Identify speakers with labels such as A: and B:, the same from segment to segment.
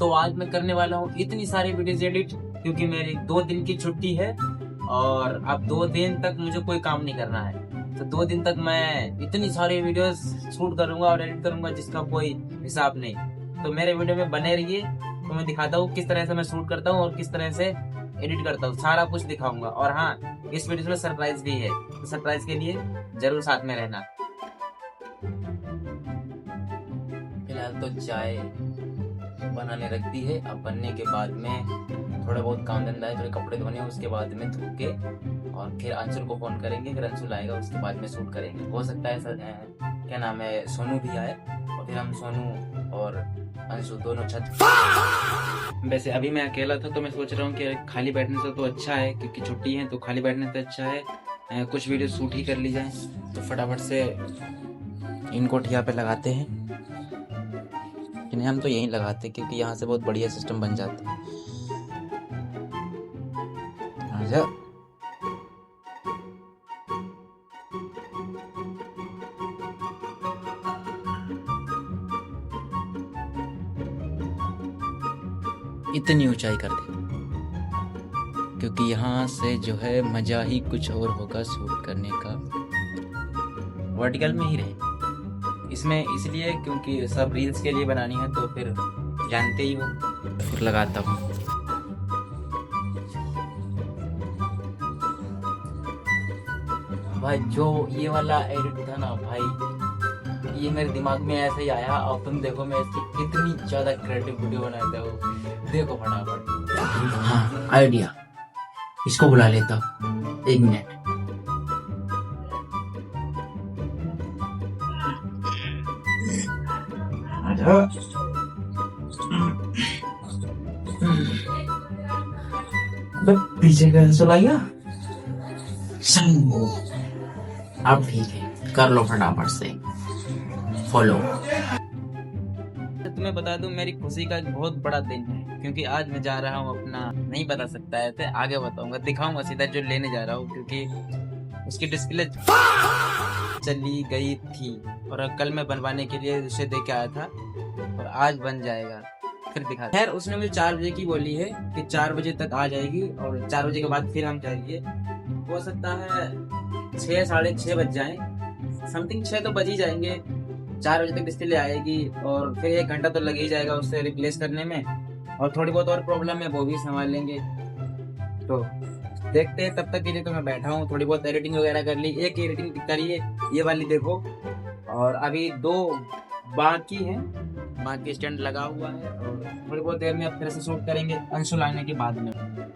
A: तो आज मैं करने वाला हूँ इतनी सारी वीडियोस एडिट, क्योंकि मेरी 2 दिन की छुट्टी है और अब 2 दिन तक मुझे कोई काम नहीं करना है। तो 2 दिन तक मैं इतनी सारी वीडियोस शूट करूंगा और एडिट करूंगा जिसका कोई हिसाब नहीं। तो मेरे वीडियो में बने रहिए, तो मैं दिखाता हूँ किस तरह से मैं शूट करता हूँ और किस तरह से एडिट करता हूँ, सारा कुछ दिखाऊंगा। और हाँ, इस वीडियो में सरप्राइज भी है, तो सरप्राइज के लिए जरूर साथ में रहना। फिलहाल तो चाय बनाने रख दी है। अब बनने के बाद में थोड़ा बहुत काम धंधा है, थोड़े कपड़े धोने हैं, उसके बाद में धो के और फिर अंशुल को फोन करेंगे। फिर अंशुल आएगा, उसके बाद में शूट करेंगे। हो सकता है क्या नाम है, सोनू भी आए और फिर हम सोनू और अंशु दोनों छत। वैसे अभी मैं अकेला था तो मैं सोच रहा हूँ कि खाली बैठने से तो अच्छा है, क्योंकि छुट्टी है तो खाली बैठने से अच्छा है कुछ वीडियो शूट ही कर ली जाए। तो फटाफट से इनको ठिया पे लगाते हैं। इन्हें हम तो यहीं लगाते हैं क्योंकि यहाँ से बहुत बढ़िया सिस्टम बन जाता है। आजा। इतनी ऊंचाई कर दे क्योंकि यहाँ से जो है मजा ही कुछ और होगा शूट करने का। वर्टिकल में ही रहे इसमें, इसलिए क्योंकि सब रील्स के लिए बनानी है, तो फिर जानते ही हो। फिर लगाता हूँ। भाई जो ये वाला एडिट था ना भाई, ये मेरे दिमाग में ऐसे ही आया। अब तुम देखो मैं इसकी कितनी ज्यादा क्रिएटिव वीडियो बनाता हूँ, देखो फटाफट। हाँ, आइडिया, इसको बुला लेता हूँ, 1 मिनट। पीछे का सुलाइया। अब ठीक है, कर लो फटाफट से फॉलो। तुम्हें बता दूं, मेरी खुशी का बहुत बड़ा दिन है, क्योंकि आज मैं जा रहा हूँ अपना, नहीं बता सकता है तो आगे बताऊंगा, दिखाऊंगा सीधा जो लेने जा रहा हूँ, क्योंकि उसकी डिस्प्ले चली गई थी और कल मैं बनवाने के लिए उसे दे के आया था और आज बन जाएगा। फिर दिखा। खैर उसने मुझे 4 बजे की बोली है कि 4 बजे तक आ जाएगी और 4 बजे के बाद फिर हम जाएंगे। हो सकता है 6 साढ़े 6 बज जाए, समथिंग 6 तो बज ही जाएंगे। 4 बजे तक डिस्प्ले आएगी और फिर 1 घंटा तो लग ही जाएगा उससे रिप्लेस करने में, और थोड़ी बहुत और प्रॉब्लम है वो भी संभाल लेंगे। तो देखते हैं, तब तक के लिए तो मैं बैठा हूँ। थोड़ी बहुत एडिटिंग वगैरह कर ली, एक एडिटिंग करी है ये वाली देखो, और अभी 2 बाकी है, बाकी स्टैंड लगा हुआ है और थोड़ी बहुत देर में अब फिर से शूट करेंगे अंशुल आने के बाद में।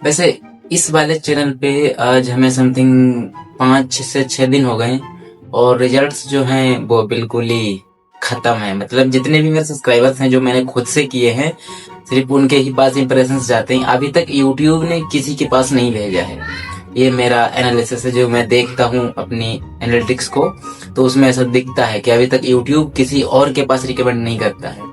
A: वैसे इस वाले चैनल पे आज हमें समथिंग 5 से 6 दिन हो गए और रिजल्ट्स जो हैं वो बिल्कुल ही खत्म है। मतलब जितने भी मेरे सब्सक्राइबर्स हैं जो मैंने खुद से किए हैं, सिर्फ उनके ही पास इंप्रेशंस जाते हैं। अभी तक यूट्यूब ने किसी के पास नहीं भेजा है। ये मेरा एनालिसिस है, जो मैं देखता हूँ अपनी एनालिटिक्स को, तो उसमें ऐसा दिखता है कि अभी तक यूट्यूब किसी और के पास रिकमेंड नहीं करता है।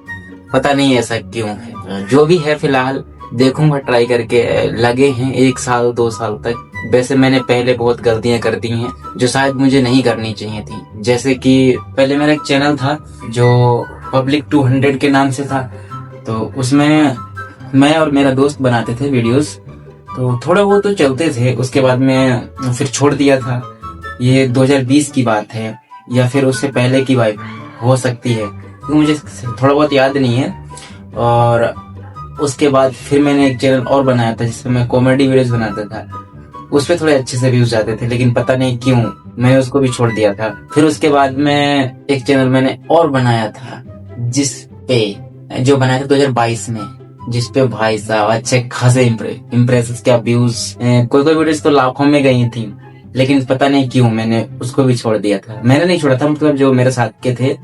A: पता नहीं ऐसा क्यों है। जो भी है फिलहाल देखूंगा ट्राई करके। लगे हैं 1 साल 2 साल तक। वैसे मैंने पहले बहुत गलतियां कर दी हैं जो शायद मुझे नहीं करनी चाहिए थी। जैसे कि पहले मेरा एक चैनल था जो पब्लिक 200 के नाम से था, तो उसमें मैं और मेरा दोस्त बनाते थे वीडियोस, तो थोड़ा बहुत तो चलते थे। उसके बाद में फिर छोड़ दिया था। ये 2020 की बात है या फिर उससे पहले की बात हो सकती है, तो मुझे थोड़ा बहुत याद नहीं है। और उसके बाद फिर मैंने एक चैनल और बनाया था जिसमें मैं कॉमेडी वीडियोस बनाता था। उस पे थोड़े अच्छे से व्यूज आते थे, लेकिन पता नहीं क्यों मैं उसको भी छोड़ दिया था। फिर उसके बाद में एक चैनल मैंने और बनाया था, जिस पे जो बनाया था 2022 में, जिस पे भाई साहब अच्छे खासे इम्प्रेशंस क्या व्यूज, कोई वीडियोस तो लाखों में गई थी, लेकिन पता नहीं क्यों मैंने उसको भी छोड़ दिया था। मैंने नहीं छोड़ा था, मतलब जो मेरे साथ के थे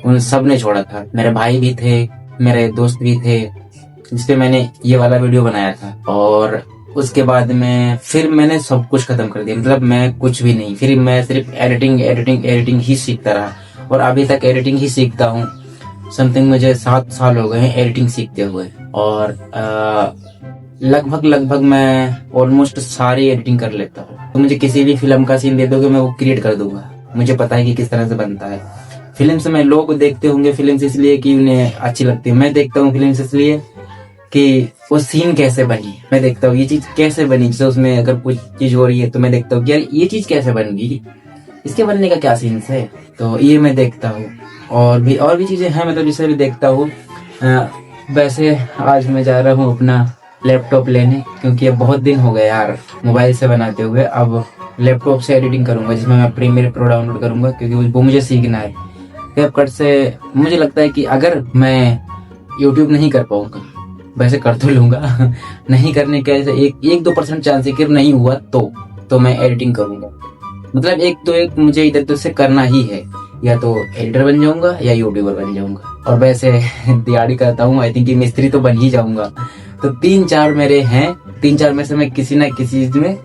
A: उन सब ने छोड़ा था। मेरे भाई भी थे, मेरे दोस्त भी थे, जिसपे मैंने ये वाला वीडियो बनाया था। और उसके बाद में फिर मैंने सब कुछ खत्म कर दिया, मतलब मैं कुछ भी नहीं। फिर मैं सिर्फ एडिटिंग ही सीखता रहा और अभी तक एडिटिंग ही सीखता हूँ। समथिंग मुझे 7 साल हो गए हैं एडिटिंग सीखते हुए, और लगभग मैं ऑलमोस्ट सारी एडिटिंग कर लेता हूँ। तो मुझे किसी भी फिल्म का सीन दे दोगे मैं वो क्रिएट कर दूंगा। मुझे पता है कि किस तरह से बनता है। फिल्म से मैं लोग देखते होंगे फिल्म इसलिए कि उन्हें अच्छी लगती है, मैं देखता हूँ फिल्म इसलिए कि वो सीन कैसे बनी, मैं देखता हूँ ये चीज कैसे बनी। जैसे उसमें अगर कुछ चीज हो रही है तो मैं देखता हूँ कि यार ये चीज कैसे बन गई, इसके बनने का क्या सीन्स है, तो ये मैं देखता हूँ। और भी चीजें हैं, मतलब जिसे भी देखता हूँ। वैसे आज मैं जा रहा हूँ अपना लैपटॉप लेने, क्योंकि अब बहुत दिन हो गए यार मोबाइल से बनाते हुए। अब लैपटॉप से एडिटिंग करूंगा, जिसमें मैं प्रीमियर प्रो डाउनलोड करूंगा, क्योंकि वो मुझे सीखना है। कैपकट से मुझे लगता है कि अगर मैं यूट्यूब नहीं कर पाऊंगा, वैसे कर तो लूंगा नहीं करने के ऐसे एक 2% चांस है कि नहीं हुआ तो मैं एडिटिंग करूंगा। मतलब एक मुझे इधर तो से करना ही है, या तो एडिटर बन जाऊंगा या यूट्यूबर बन जाऊंगा। और वैसे दिहाड़ी करता हूँ, आई थिंक कि मिस्त्री तो बन ही जाऊंगा। तो 3-4 मेरे हैं, 3-4 में से मैं किसी ना किसी चीज में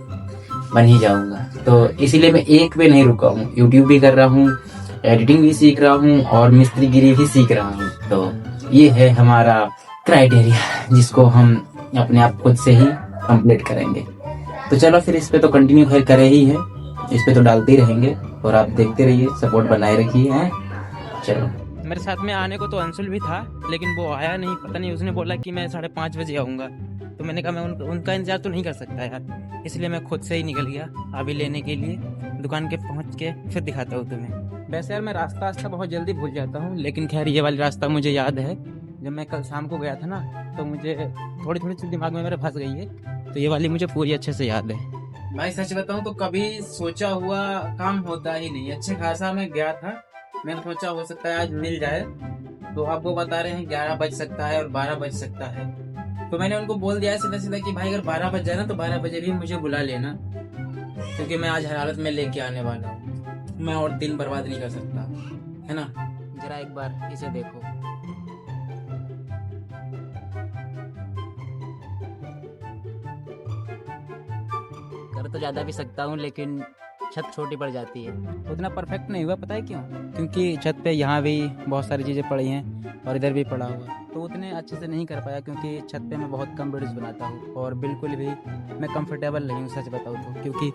A: बन ही जाऊंगा। तो इसीलिए मैं एक पे नहीं रुका हूँ, यूट्यूब भी कर रहा हूँ, एडिटिंग भी सीख रहा हूँ और मिस्त्रीगिरी भी सीख रहा हूँ। तो ये है हमारा क्राइटेरिया, जिसको हम अपने आप खुद से ही कंप्लीट करेंगे। तो चलो फिर इस पे तो कंटिन्यू खैर करे ही है, इस पे तो डालते ही रहेंगे, और आप देखते रहिए, सपोर्ट बनाए रखिए हैं। चलो, मेरे साथ में आने को तो अंशुल भी था, लेकिन वो आया नहीं, पता नहीं, उसने बोला कि मैं 5:30 बजे आऊँगा। तो मैंने कहा मैं उनका इंतजार तो नहीं कर सकता यार, इसलिए मैं खुद से ही निकल गया अभी लेने के लिए। दुकान के पहुँच के फिर दिखाता हूँ तुम्हें। वैसे यार मैं रास्ता बहुत जल्दी भूल जाता हूँ, लेकिन खैर ये वाली रास्ता मुझे याद है। जब मैं कल शाम को गया था ना, तो मुझे थोड़ी सी दिमाग में मेरे फंस गई है, तो ये वाली मुझे पूरी अच्छे से याद है। भाई सच बताऊं तो कभी सोचा हुआ काम होता ही नहीं। अच्छे खासा मैं गया था, मैंने सोचा हो सकता है आज मिल जाए, तो अब वो बता रहे हैं 11 बज सकता है और 12 बज सकता है। तो मैंने उनको बोल दिया सीधा सीधा कि भाई अगर 12 बज जाए ना तो 12 बजे भी मुझे बुला लेना, क्योंकि मैं आज हर हालत में लेके आने वाला हूँ। मैं और दिन बर्बाद नहीं कर सकता, है ना। जरा एक बार इसे देखो, कर तो ज़्यादा भी सकता हूँ, लेकिन छत छोटी पड़ जाती है। उतना परफेक्ट नहीं हुआ, पता है क्यों? क्योंकि छत पे यहाँ भी बहुत सारी चीज़ें पड़ी हैं और इधर भी पड़ा हुआ, तो उतने अच्छे से नहीं कर पाया, क्योंकि छत पे मैं बहुत कम वीडियोस बनाता हूँ और बिल्कुल भी मैं कंफर्टेबल नहीं हूँ सच बताऊँ तो, क्योंकि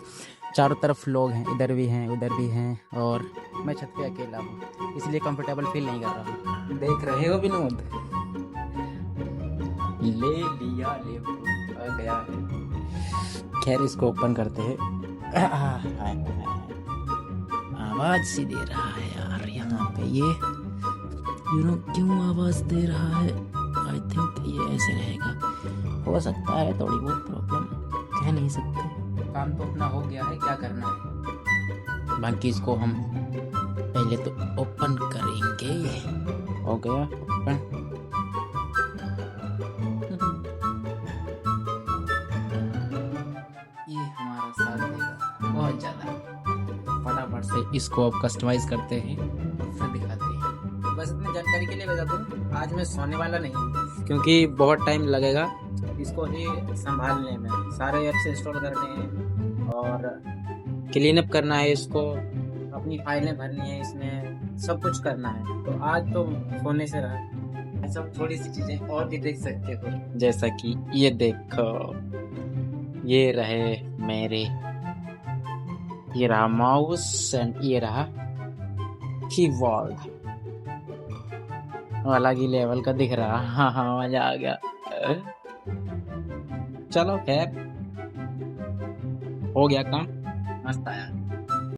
A: चारों तरफ लोग हैं, इधर भी हैं उधर भी हैं, और मैं छत पे अकेला हूँ, इसलिए कंफर्टेबल फील नहीं कर रहा हूँ। देख रहे हो विनोद, ले लिया ले आ गया है। खैर इसको ओपन करते हैं। आवाज सी दे रहा है यार यहाँ पे, ये क्यों आवाज दे रहा है? आई थिंक ये ऐसे रहेगा, हो सकता है थोड़ी बहुत प्रॉब्लम, कह नहीं सकते। काम तो अपना हो गया है, क्या करना है, बाकी इसको हम पहले तो ओपन करेंगे। हो गया ओपन। ये हमारा साथ देगा बहुत ज़्यादा। फटाफट से इसको अब कस्टमाइज करते हैं और फिर दिखाते हैं। बस इतनी जानकारी के लिए बता दूँ, आज मैं सोने वाला नहीं, क्योंकि बहुत टाइम लगेगा इसको ही संभालने में, सारे ऐप्स इंस्टॉल करने हैं और क्लीन अप करना है इसको, अपनी फाइलें भरनी है, इसमें सब कुछ करना है। तो आज तो सोने से रहा, सब थोड़ी सी चीज़ें और भी देख सकते हो, जैसा कि ये देखो, ये रहे मेरे, ये रहा माउस एंड ये रहा कीबोर्ड, अलग ही लेवल का दिख रहा। हाँ मजा आ गया। चलो खैर हो गया काम, मस्त आया।